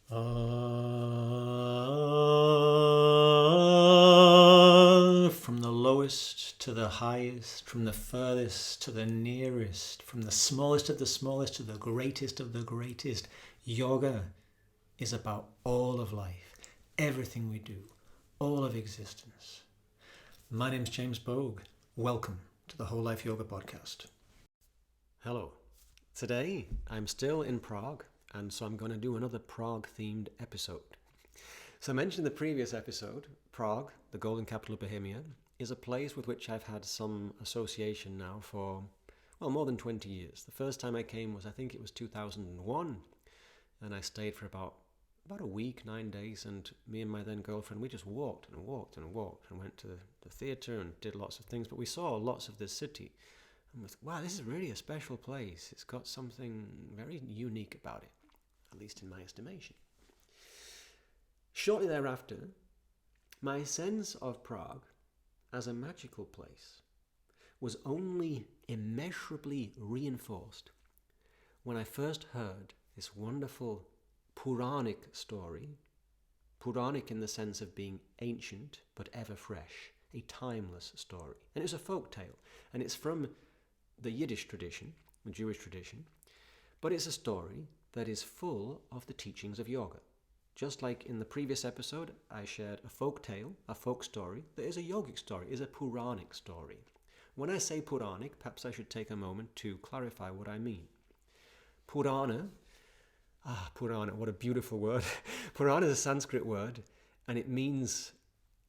From the lowest to the highest, from the furthest to the nearest, from the smallest of the smallest to the greatest of the greatest, yoga is about all of life, everything we do, all of existence. My name's James Bogue. Welcome to the Whole Life Yoga Podcast. Hello. Today I'm still in Prague, and so I'm going to do another Prague-themed episode. So I mentioned in the previous episode, Prague, the golden capital of Bohemia, is a place with which I've had some association now for, more than 20 years. The first time I came was, I think it was 2001, and I stayed for about a week, 9 days, and me and my then girlfriend, we just walked and went to the theatre and did lots of things, but we saw lots of this city. And we thought, wow, this is really a special place. It's got something very unique about it, at least in my estimation. Shortly thereafter, my sense of Prague as a magical place was only immeasurably reinforced when I first heard this wonderful Purāṇic story, Purāṇic in the sense of being ancient but ever fresh, a timeless story. And it's a folk tale, and it's from the Yiddish tradition, the Jewish tradition, but it's a story that is full of the teachings of yoga. Just like in the previous episode, I shared a folk tale, a folk story, that is a yogic story, is a Purāṇic story. When I say Purāṇic, perhaps I should take a moment to clarify what I mean. Purāṇa, what a beautiful word. Purāṇa is a Sanskrit word, and it means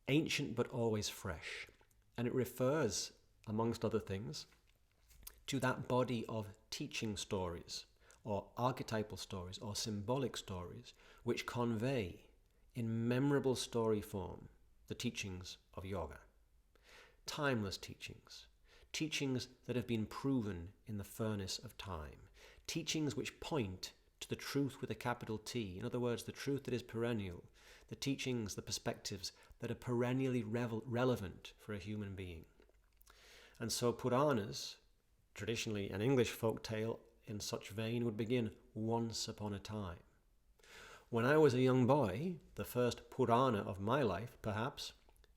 ancient but always fresh. And it refers, amongst other things, to that body of teaching stories, or archetypal stories, or symbolic stories, which convey, in memorable story form, the teachings of yoga. Timeless teachings. Teachings that have been proven in the furnace of time. Teachings which point to the truth with a capital T. In other words, the truth that is perennial. The teachings, the perspectives that are perennially relevant for a human being. And so Purāṇas, traditionally an English folk tale in such vein, would begin once upon a time. When I was a young boy, the first Purāṇa of my life, perhaps,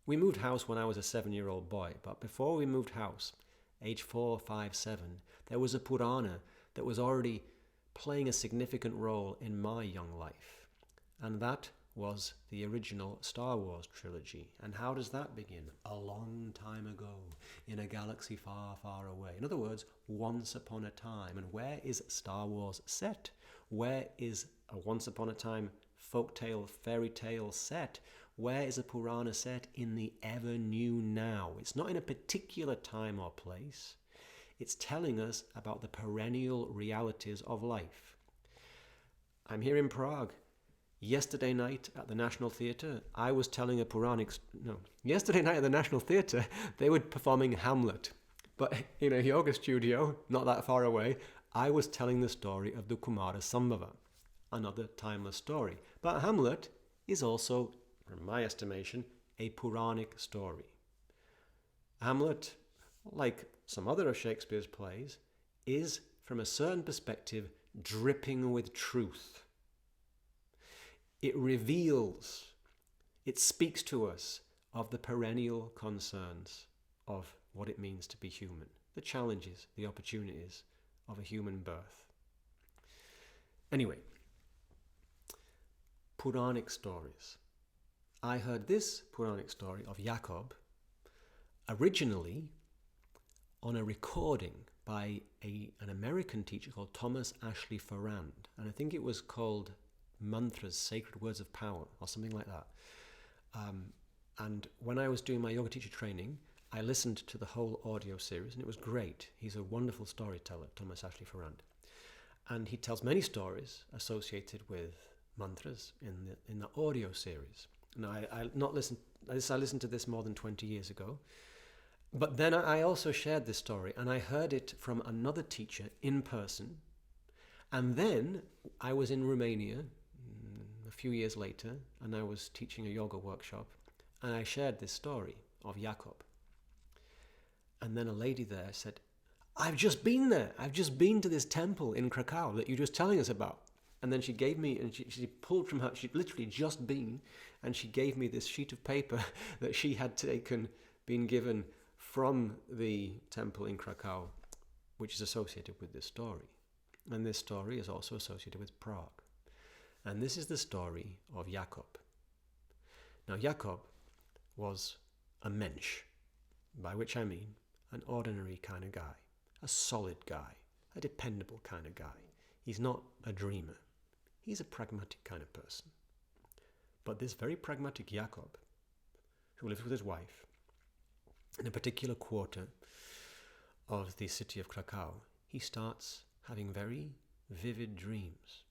we moved house when I was a 7-year-old boy, but before we moved house, age 4, 5, 7, there was a Purāṇa that was already playing a significant role in my young life, and that was the original Star Wars trilogy. And how does that begin? A long time ago, in a galaxy far, far away. In other words, once upon a time. And where is Star Wars set? Where is a once upon a time folktale, fairy tale set? Where is a Purāṇa set? In the ever new now. It's not in a particular time or place. It's telling us about the perennial realities of life. I'm here in Prague. Yesterday night at the National Theatre, I was telling a yesterday night at the National Theatre, they were performing Hamlet. But in a yoga studio, not that far away, I was telling the story of the Kumara Sambhava, another timeless story. But Hamlet is also, from my estimation, a Purāṇic story. Hamlet, like some other of Shakespeare's plays, is, from a certain perspective, dripping with truth. It reveals, it speaks to us of the perennial concerns of what it means to be human, the challenges, the opportunities of a human birth. Anyway, Purāṇic stories. I heard this Purāṇic story of Jakob originally on a recording by an American teacher called Thomas Ashley Farrand, and I think it was called Mantras, Sacred Words of Power, or something like that. And when I was doing my yoga teacher training, I listened to the whole audio series, and it was great. He's a wonderful storyteller, Thomas Ashley Farrand. And he tells many stories associated with mantras in the audio series. Now, I listened to this more than 20 years ago. But then I also shared this story, and I heard it from another teacher in person. And then I was in Romania a few years later, and I was teaching a yoga workshop, and I shared this story of Jakob. And then a lady there said, I've just been there. I've just been to this temple in Krakow that you're just telling us about. And then she gave me, and she pulled from her, she'd literally just been, and she gave me this sheet of paper that she had been given from the temple in Krakow, which is associated with this story. And this story is also associated with Prague. And this is the story of Jakob. Now, Jakob was a mensch, by which I mean an ordinary kind of guy, a solid guy, a dependable kind of guy. He's not a dreamer. He's a pragmatic kind of person. But this very pragmatic Jakob, who lives with his wife in a particular quarter of the city of Krakow, he starts having very vivid dreams.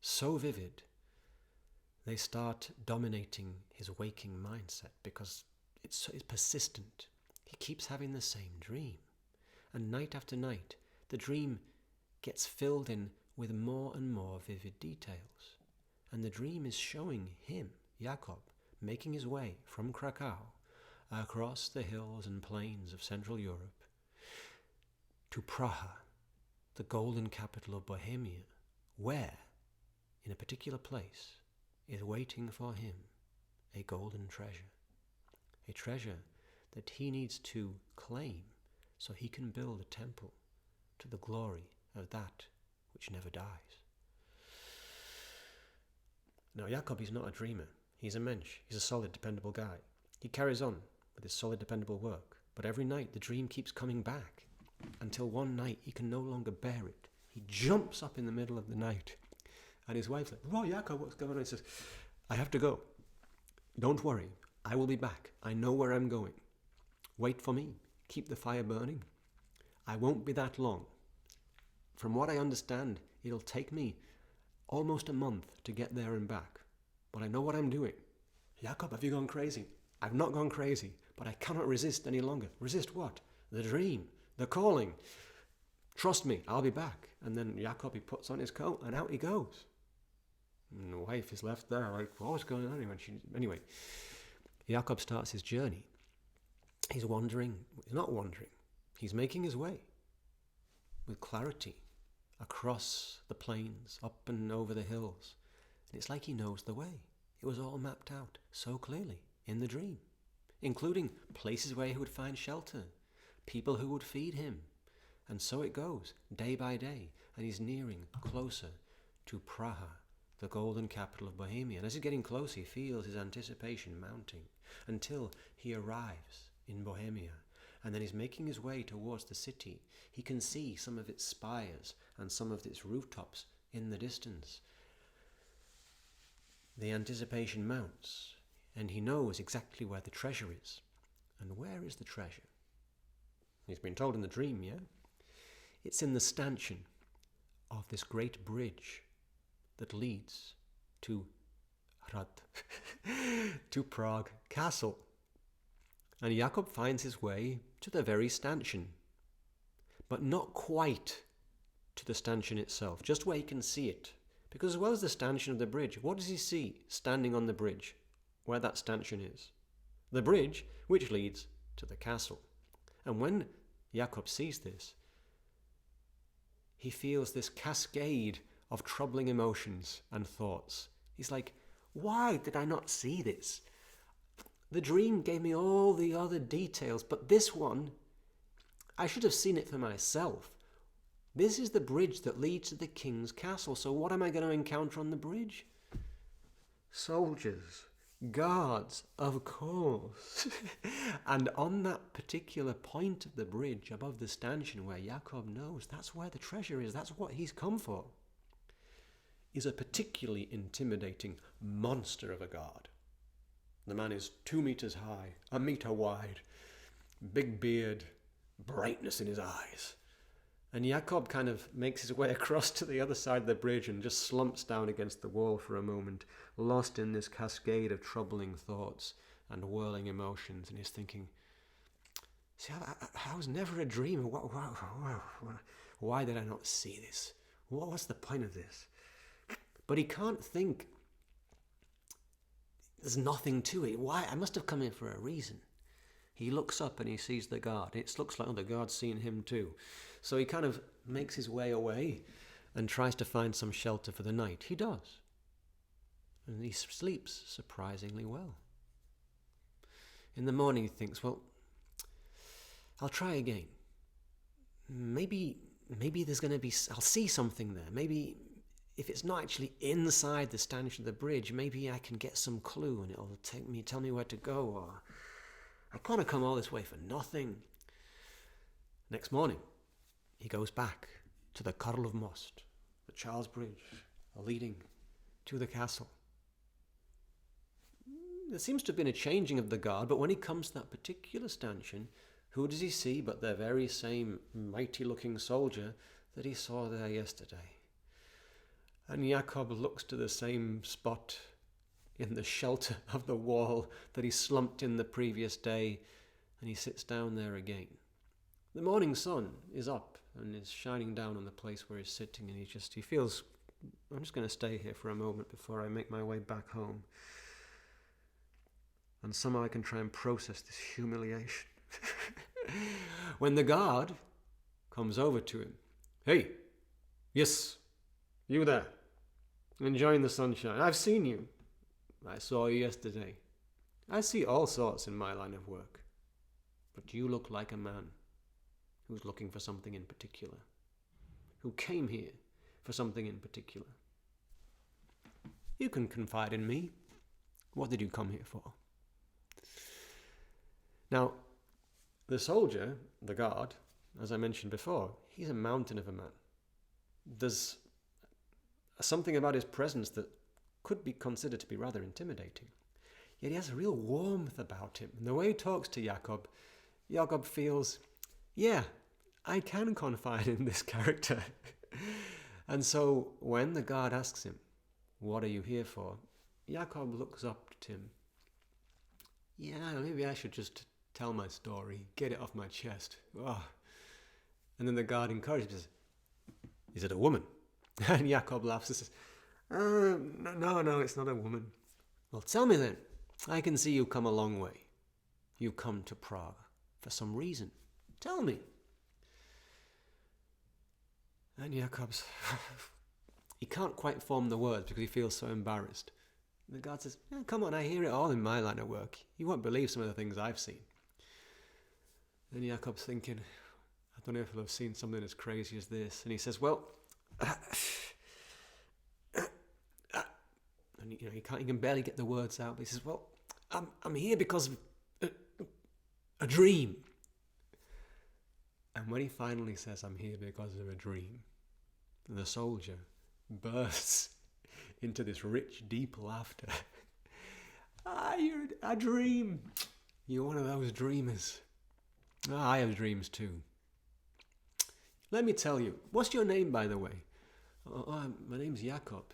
So vivid, they start dominating his waking mindset because it's persistent. He keeps having the same dream. And night after night, the dream gets filled in with more and more vivid details. And the dream is showing him, Jakob, making his way from Krakow across the hills and plains of Central Europe to Praha, the golden capital of Bohemia, where, in a particular place, is waiting for him a golden treasure. A treasure that he needs to claim so he can build a temple to the glory of that which never dies. Now, Jakob is not a dreamer. He's a mensch. He's a solid, dependable guy. He carries on with his solid, dependable work. But every night the dream keeps coming back until one night he can no longer bear it. He jumps up in the middle of the night and his wife's like, "Oh, Jakob, what's going on?" He says, "I have to go. Don't worry. I will be back. I know where I'm going. Wait for me. Keep the fire burning. I won't be that long. From what I understand, it'll take me almost a month to get there and back. But I know what I'm doing." "Jakob, have you gone crazy?" "I've not gone crazy, but I cannot resist any longer." "Resist what?" "The dream, the calling. Trust me, I'll be back." And then Jakob, he puts on his coat and out he goes. And the wife is left there like, what's going on? Anyway, Jakob starts his journey. He's wandering. He's not wandering. He's making his way with clarity across the plains, up and over the hills. And it's like he knows the way. It was all mapped out so clearly in the dream, including places where he would find shelter, people who would feed him. And so it goes, day by day, and he's nearing closer to Praha, the golden capital of Bohemia. And as he's getting closer, he feels his anticipation mounting until he arrives in Bohemia. And then he's making his way towards the city. He can see some of its spires and some of its rooftops in the distance. The anticipation mounts, and he knows exactly where the treasure is. And where is the treasure? He's been told in the dream, yeah? It's in the stanchion of this great bridge that leads to to Prague Castle. And Jakob finds his way to the very stanchion, but not quite to the stanchion itself, just where he can see it. Because as well as the stanchion of the bridge, what does he see standing on the bridge, where that stanchion is? The bridge which leads to the castle. And when Jakob sees this, he feels this cascade of troubling emotions and thoughts. He's like, why did I not see this? The dream gave me all the other details, but this one, I should have seen it for myself. This is the bridge that leads to the king's castle, so what am I going to encounter on the bridge? Soldiers, guards, of course. And on that particular point of the bridge above the stanchion where Jakob knows that's where the treasure is, that's what he's come for, is a particularly intimidating monster of a guard. The man is 2 meters high, 1 meter wide, big beard, brightness in his eyes. And Jakob kind of makes his way across to the other side of the bridge and just slumps down against the wall for a moment, lost in this cascade of troubling thoughts and whirling emotions. And he's thinking, see, I was never a dreamer. Why did I not see this? What's the point of this? But he can't think. There's nothing to it. Why? I must have come here for a reason. He looks up and he sees the guard. It looks like the guard's seen him too. So he kind of makes his way away and tries to find some shelter for the night. He does. And he sleeps surprisingly well. In the morning he thinks, well, I'll try again. Maybe there's going to be, I'll see something there. Maybe if it's not actually inside the stanchion of the bridge, maybe I can get some clue and it'll tell me where to go, or I can't have come all this way for nothing. Next morning, he goes back to the Karluv most, the Charles Bridge, leading to the castle. There seems to have been a changing of the guard, but when he comes to that particular stanchion, who does he see but the very same mighty-looking soldier that he saw there yesterday? And Jakob looks to the same spot in the shelter of the wall that he slumped in the previous day, and he sits down there again. The morning sun is up and is shining down on the place where he's sitting, and he feels, I'm just going to stay here for a moment before I make my way back home. And somehow I can try and process this humiliation. When the guard comes over to him, hey, yes, you there, enjoying the sunshine. I've seen you. I saw you yesterday. I see all sorts in my line of work. But you look like a man who's looking for something in particular, who came here for something in particular. You can confide in me. What did you come here for? Now, the soldier, the guard, as I mentioned before, he's a mountain of a man. There's something about his presence that could be considered to be rather intimidating. Yet he has a real warmth about him. And the way he talks to Jakob, Jakob feels, yeah, I can confide in this character. And so when the guard asks him, what are you here for? Jakob looks up to him. Yeah, maybe I should just tell my story, get it off my chest. Oh. And then the guard encourages him, is it a woman? And Jakob laughs and says, no, it's not a woman. Well, tell me then. I can see you come a long way. You come to Prague for some reason. Tell me. And Jakob's, he can't quite form the words because he feels so embarrassed. And the guard says, yeah, come on, I hear it all in my line of work. You won't believe some of the things I've seen. And Jakob's thinking, I don't know if I've seen something as crazy as this. And he says, well, and he can barely get the words out. But he says, well, I'm here because of a dream. And when he finally says, I'm here because of a dream, the soldier bursts into this rich, deep laughter. You're a dream. You're one of those dreamers. I have dreams too. Let me tell you. What's your name, by the way? My name's Jakob.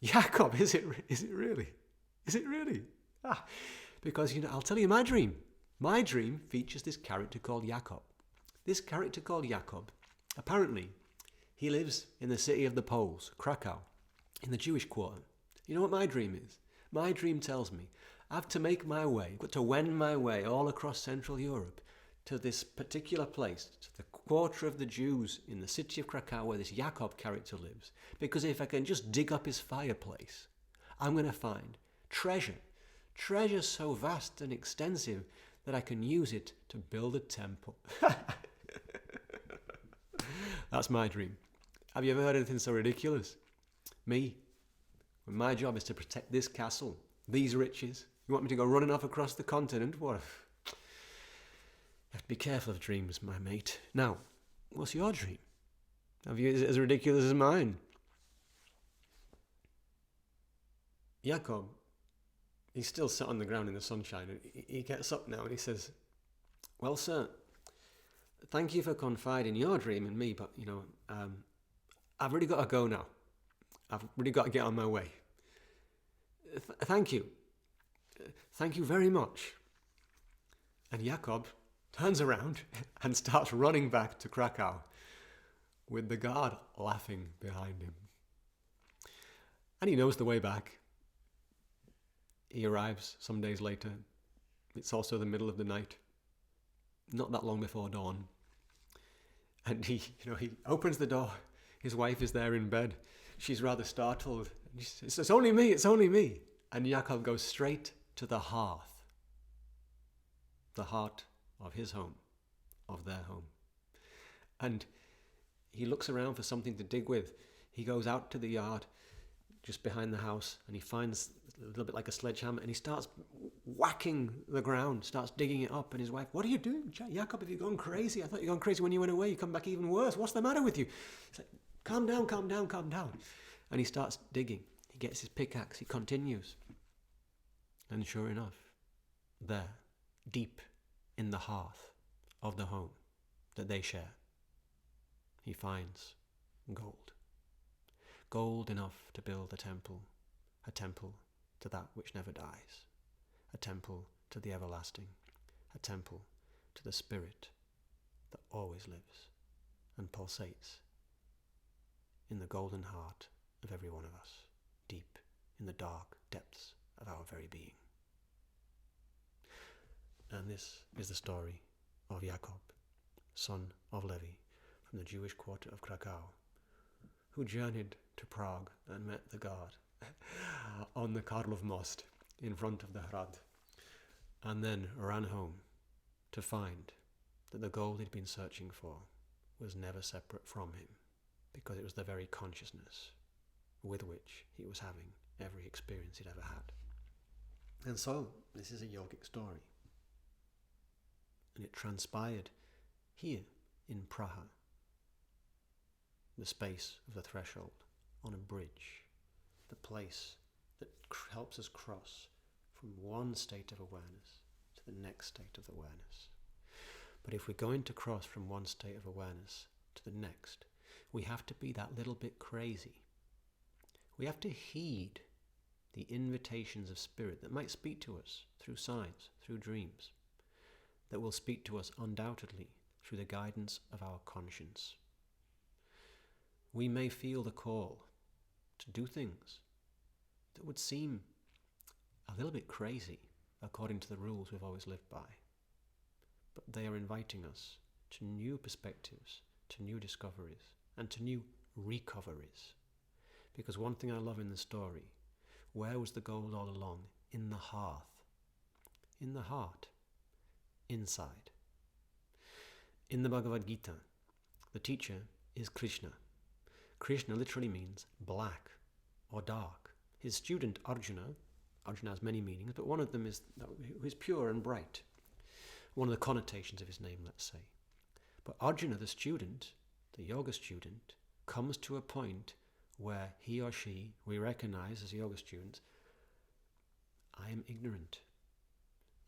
Jakob, is it really? Is it really? Because, I'll tell you my dream. My dream features this character called Jakob. This character called Jakob, apparently, he lives in the city of the Poles, Krakow, in the Jewish quarter. You know what my dream is? My dream tells me I have to make my way, got to wend my way all across Central Europe to this particular place, to the quarter of the Jews in the city of Krakow where this Jakob character lives. Because if I can just dig up his fireplace, I'm going to find treasure so vast and extensive that I can use it to build a temple. That's my dream. Have you ever heard anything so ridiculous? Me, when my job is to protect this castle, these riches, you want me to go running off across the continent? What? You have to be careful of dreams, my mate. Now, what's your dream? Is it as ridiculous as mine? Jakob, he's still sat on the ground in the sunshine, and he gets up now and he says, well, sir, thank you for confiding your dream in me, but, I've really got to go now. I've really got to get on my way. Thank you. Thank you very much. And Jakob turns around and starts running back to Krakow with the guard laughing behind him. And he knows the way back. He arrives some days later. It's also the middle of the night, not that long before dawn. And he opens the door, His wife is there in bed. She's rather startled. She says, it's only me, it's only me. And Jakob goes straight to the hearth, the heart of his home, of their home. And he looks around for something to dig with. He goes out to the yard just behind the house and he finds a little bit like a sledgehammer and he starts whacking the ground, starts digging it up. And his wife, what are you doing? Jakob, have you gone crazy? I thought you were gone crazy when you went away. You come back even worse. What's the matter with you? He's like, calm down, calm down, calm down. And he starts digging. He gets his pickaxe. He continues. And sure enough, there, deep in the hearth of the home that they share, he finds gold. Gold enough to build a temple to that which never dies, a temple to the everlasting, a temple to the spirit that always lives and pulsates in the golden heart of every one of us, deep in the dark depths of our very being. And this is the story of Jakob, son of Levi, from the Jewish quarter of Krakow, who journeyed to Prague and met the guard on the Karluv most in front of the hrad, and then ran home to find that the gold he'd been searching for was never separate from him, because it was the very consciousness with which he was having every experience he'd ever had. And so, this is a yogic story. And it transpired here in Praha, the space of the threshold, on a bridge, the place that helps us cross from one state of awareness to the next state of awareness. But if we're going to cross from one state of awareness to the next, we have to be that little bit crazy. We have to heed the invitations of spirit that might speak to us through signs, through dreams, that will speak to us undoubtedly through the guidance of our conscience. We may feel the call to do things that would seem a little bit crazy according to the rules we've always lived by. But they are inviting us to new perspectives, to new discoveries, and to new recoveries. Because one thing I love in the story, where was the gold all along? In the hearth. In the heart. Inside. In the Bhagavad Gita, the teacher is Krishna. Krishna literally means black or dark. His student Arjuna has many meanings, but one of them is who is pure and bright. One of the connotations of his name, let's say. But Arjuna, the student, the yoga student, comes to a point where he or she, we recognize as yoga students, I am ignorant.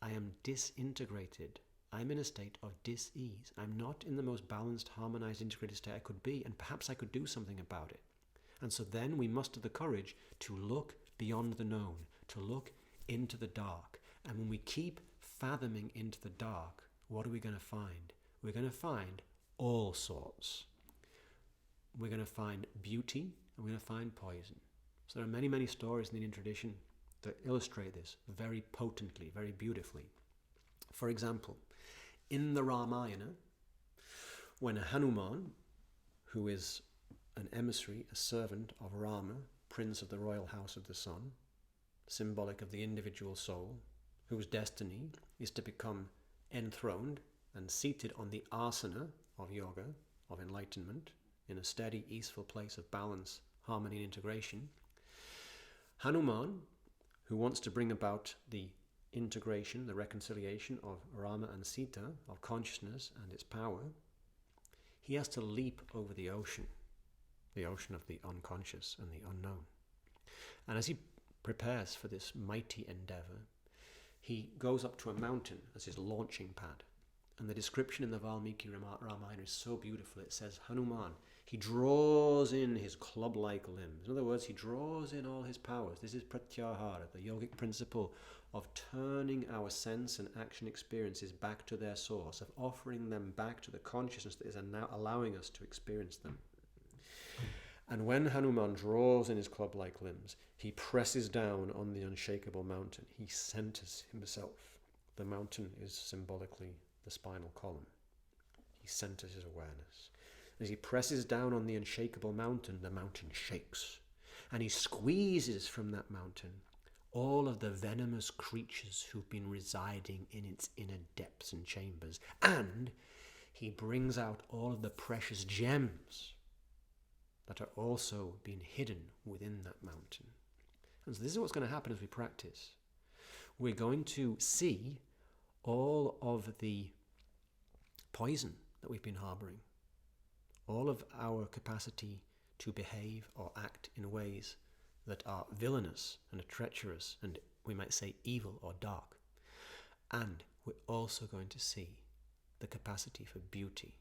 I am disintegrated. I'm in a state of dis-ease. I'm not in the most balanced, harmonized, integrated state I could be, and perhaps I could do something about it. And so then we muster the courage to look beyond the known, to look into the dark. And when we keep fathoming into the dark, what are we going to find? We're going to find all sorts. We're going to find beauty, and we're going to find poison. So there are many, many stories in the Indian tradition that illustrate this very potently, very beautifully. For example, in the Ramayana, when Hanuman, who is an emissary, a servant of Rama, prince of the royal house of the sun, symbolic of the individual soul, whose destiny is to become enthroned and seated on the asana of yoga, of enlightenment, in a steady, easeful place of balance, harmony and integration, Hanuman, who wants to bring about the integration, the reconciliation of Rama and Sita, of consciousness and its power, he has to leap over the ocean of the unconscious and the unknown. And as he prepares for this mighty endeavor, he goes up to a mountain as his launching pad. And the description in the Valmiki Ramayana is so beautiful. It says, Hanuman, he draws in his club-like limbs. In other words, he draws in all his powers. This is pratyahara, the yogic principle of turning our sense and action experiences back to their source, of offering them back to the consciousness that is now allowing us to experience them. And when Hanuman draws in his club-like limbs, he presses down on the unshakable mountain. He centers himself. The mountain is symbolically the spinal column. He centers his awareness. As he presses down on the unshakable mountain, the mountain shakes. And he squeezes from that mountain all of the venomous creatures who've been residing in its inner depths and chambers. And he brings out all of the precious gems that are also being hidden within that mountain. And so this is what's going to happen as we practice. We're going to see all of the poison that we've been harboring, all of our capacity to behave or act in ways that are villainous and treacherous and, we might say, evil or dark. And we're also going to see the capacity for beauty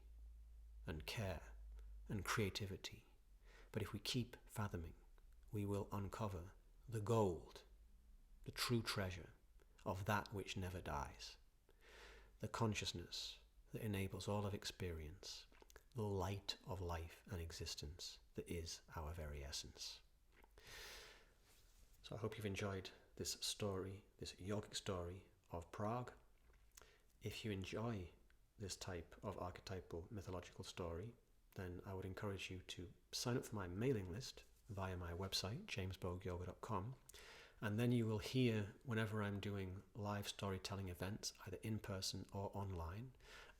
and care and creativity. But if we keep fathoming, we will uncover the gold, the true treasure of that which never dies, the consciousness that enables all of experience, the light of life and existence that is our very essence. So I hope you've enjoyed this story, this yogic story of Prague. If you enjoy this type of archetypal mythological story, then I would encourage you to sign up for my mailing list via my website, jamesbogueyoga.com, and then you will hear whenever I'm doing live storytelling events, either in person or online,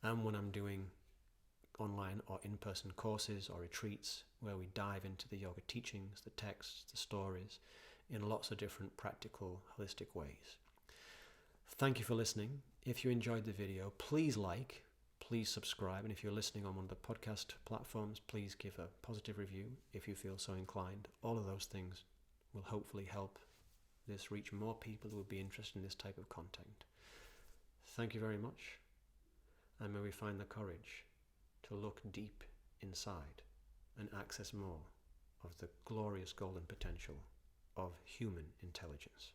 and when I'm doing online or in-person courses or retreats where we dive into the yoga teachings, the texts, the stories, in lots of different practical, holistic ways. Thank you for listening. If you enjoyed the video, please like, please subscribe, and if you're listening on one of the podcast platforms, please give a positive review if you feel so inclined. All of those things will hopefully help this reach more people who would be interested in this type of content. Thank you very much, and may we find the courage to look deep inside and access more of the glorious golden potential of human intelligence.